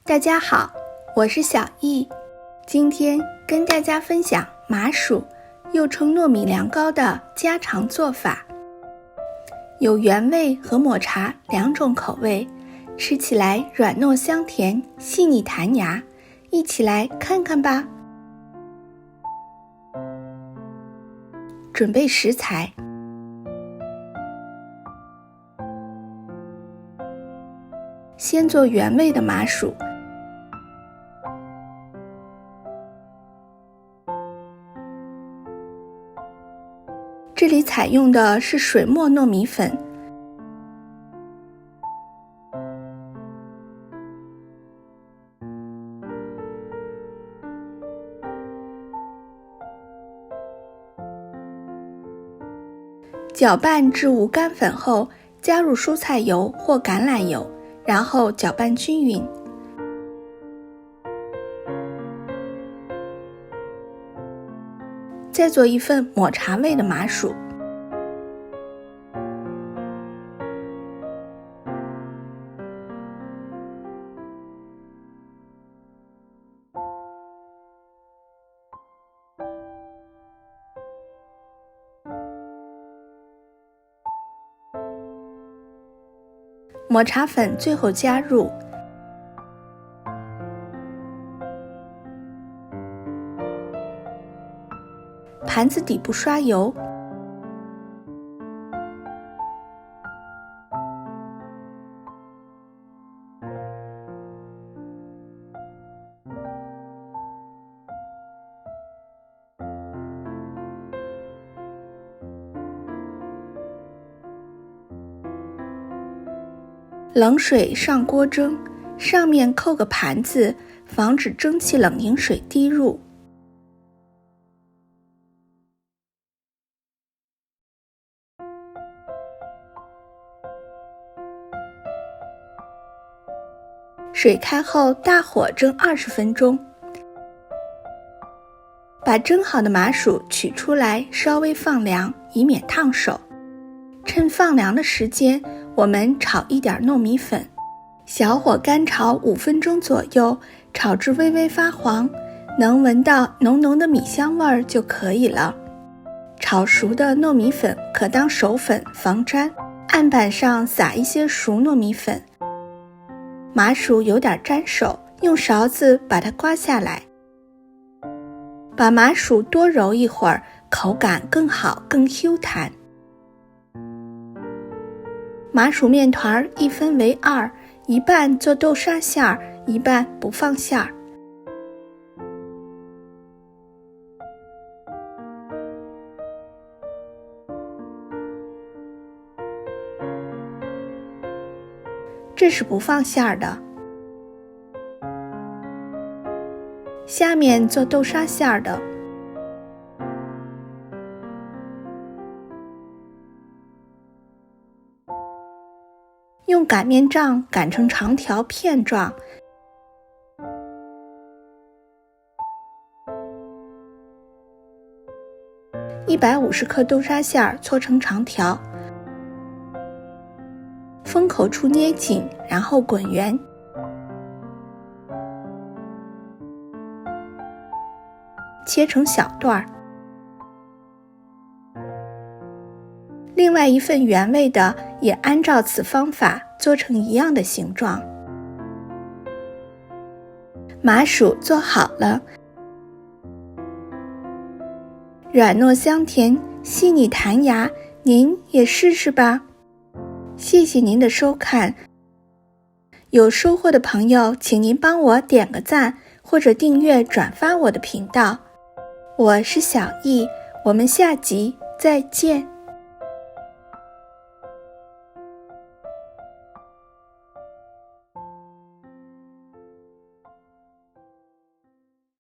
大家好，我是小易，今天跟大家分享麻薯，又称糯米凉糕的家常做法。有原味和抹茶两种口味，吃起来软糯香甜，细腻弹牙，一起来看看吧。准备食材：先做原味的麻薯。这里采用的是水磨糯米粉，搅拌至无干粉后，加入蔬菜油或橄榄油，然后搅拌均匀。再做一份抹茶味的麻薯。抹茶粉最后加入。盘子底部刷油，冷水上锅蒸，上面扣个盘子，防止蒸汽冷凝水滴入。水开后大火蒸20分钟，把蒸好的麻薯取出来，稍微放凉，以免烫手。趁放凉的时间，我们炒一点糯米粉，小火干炒5分钟左右，炒至微微发黄，能闻到浓浓的米香味儿就可以了。炒熟的糯米粉可当手粉防粘，案板上撒一些熟糯米粉。麻薯有点粘手，用勺子把它刮下来。把麻薯多揉一会儿，口感更好，更 Q 弹。麻薯面团一分为2，一半做豆沙馅儿，一半不放馅儿。这是不放馅儿的。下面做豆沙馅儿的。用擀面杖擀成长条片状，150克豆沙馅儿搓成长条，封口处捏紧，然后滚圆，切成小段儿。另外一份原味的也按照此方法做成一样的形状。麻薯做好了，软糯香甜，细腻弹牙，您也试试吧。谢谢您的收看，有收获的朋友请您帮我点个赞，或者订阅转发我的频道。我是小易，我们下集再见。